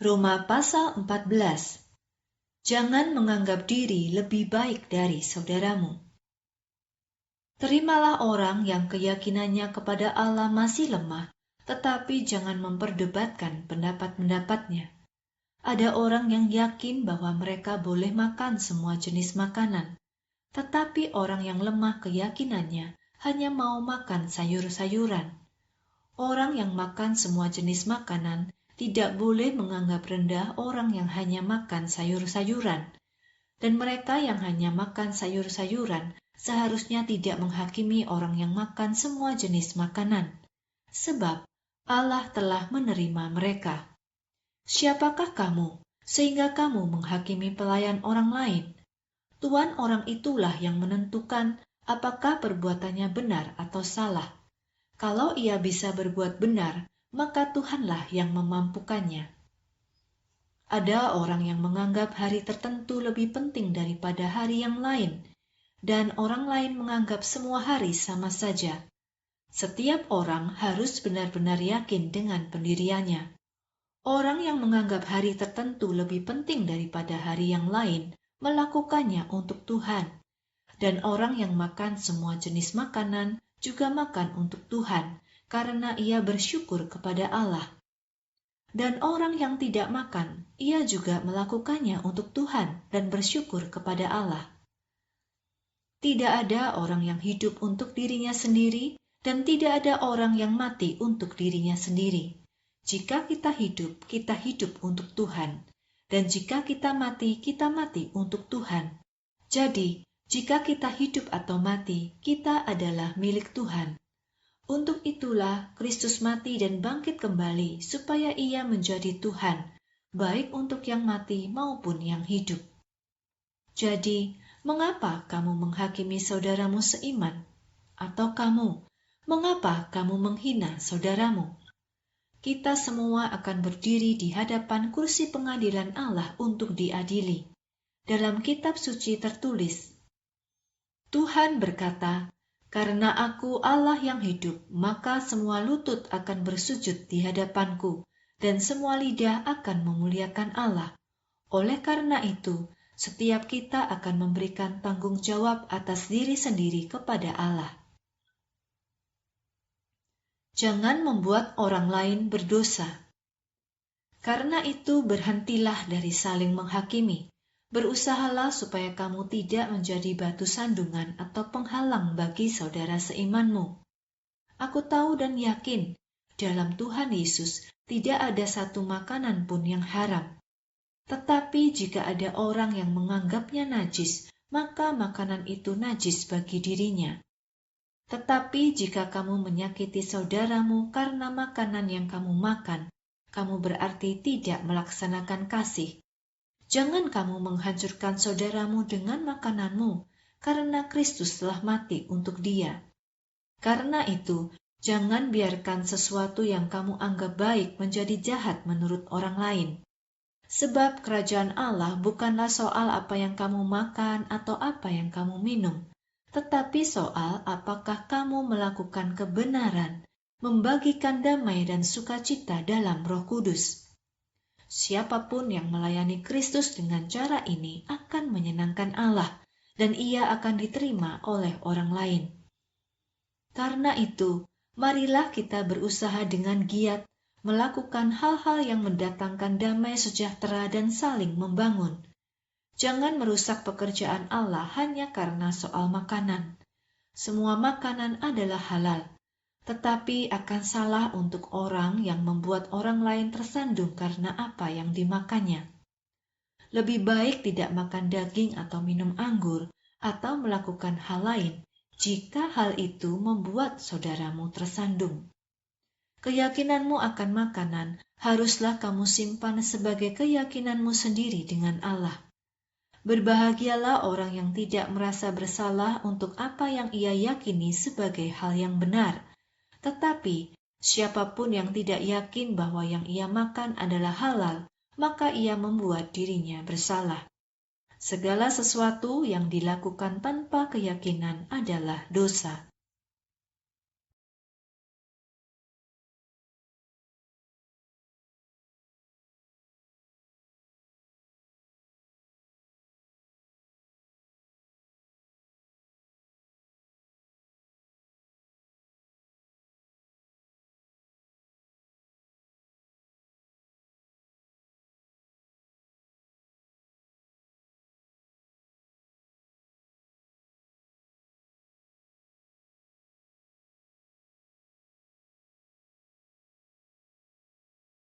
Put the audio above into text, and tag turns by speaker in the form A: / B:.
A: Roma pasal 14. Jangan menganggap diri lebih baik dari saudaramu. Terimalah orang yang keyakinannya kepada Allah masih lemah, tetapi jangan memperdebatkan pendapat-pendapatnya. Ada orang yang yakin bahwa mereka boleh makan semua jenis makanan, tetapi orang yang lemah keyakinannya hanya mau makan sayur-sayuran. Orang yang makan semua jenis makanan tidak boleh menganggap rendah orang yang hanya makan sayur-sayuran. Dan mereka yang hanya makan sayur-sayuran seharusnya tidak menghakimi orang yang makan semua jenis makanan. Sebab Allah telah menerima mereka. Siapakah kamu sehingga kamu menghakimi pelayan orang lain? Tuan orang itulah yang menentukan apakah perbuatannya benar atau salah. Kalau ia bisa berbuat benar, maka Tuhanlah yang memampukannya. Ada orang yang menganggap hari tertentu lebih penting daripada hari yang lain, dan orang lain menganggap semua hari sama saja. Setiap orang harus benar-benar yakin dengan pendiriannya. Orang yang menganggap hari tertentu lebih penting daripada hari yang lain, melakukannya untuk Tuhan. Dan orang yang makan semua jenis makanan juga makan untuk Tuhan, karena ia bersyukur kepada Allah. Dan orang yang tidak makan, ia juga melakukannya untuk Tuhan dan bersyukur kepada Allah. Tidak ada orang yang hidup untuk dirinya sendiri, dan tidak ada orang yang mati untuk dirinya sendiri. Jika kita hidup untuk Tuhan. Dan jika kita mati untuk Tuhan. Jadi, jika kita hidup atau mati, kita adalah milik Tuhan. Untuk itulah Kristus mati dan bangkit kembali supaya ia menjadi Tuhan, baik untuk yang mati maupun yang hidup. Jadi, mengapa kamu menghakimi saudaramu seiman? Atau mengapa kamu menghina saudaramu? Kita semua akan berdiri di hadapan kursi pengadilan Allah untuk diadili. Dalam kitab suci tertulis, Tuhan berkata, "Karena Aku Allah yang hidup, maka semua lutut akan bersujud di hadapanku, dan semua lidah akan memuliakan Allah." Oleh karena itu, setiap kita akan memberikan tanggung jawab atas diri sendiri kepada Allah. Jangan membuat orang lain berdosa. Karena itu, berhentilah dari saling menghakimi. Berusahalah supaya kamu tidak menjadi batu sandungan atau penghalang bagi saudara seimanmu. Aku tahu dan yakin, dalam Tuhan Yesus tidak ada satu makanan pun yang haram. Tetapi jika ada orang yang menganggapnya najis, maka makanan itu najis bagi dirinya. Tetapi jika kamu menyakiti saudaramu karena makanan yang kamu makan, kamu berarti tidak melaksanakan kasih. Jangan kamu menghancurkan saudaramu dengan makananmu, karena Kristus telah mati untuk dia. Karena itu, jangan biarkan sesuatu yang kamu anggap baik menjadi jahat menurut orang lain. Sebab kerajaan Allah bukanlah soal apa yang kamu makan atau apa yang kamu minum, tetapi soal apakah kamu melakukan kebenaran, membagikan damai dan sukacita dalam Roh Kudus. Siapapun yang melayani Kristus dengan cara ini akan menyenangkan Allah, dan ia akan diterima oleh orang lain. Karena itu, marilah kita berusaha dengan giat melakukan hal-hal yang mendatangkan damai sejahtera dan saling membangun. Jangan merusak pekerjaan Allah hanya karena soal makanan. Semua makanan adalah halal, tetapi akan salah untuk orang yang membuat orang lain tersandung karena apa yang dimakannya. Lebih baik tidak makan daging atau minum anggur atau melakukan hal lain jika hal itu membuat saudaramu tersandung. Keyakinanmu akan makanan haruslah kamu simpan sebagai keyakinanmu sendiri dengan Allah. Berbahagialah orang yang tidak merasa bersalah untuk apa yang ia yakini sebagai hal yang benar. Tetapi, siapapun yang tidak yakin bahwa yang ia makan adalah halal, maka ia membuat dirinya bersalah. Segala sesuatu yang dilakukan tanpa keyakinan adalah dosa.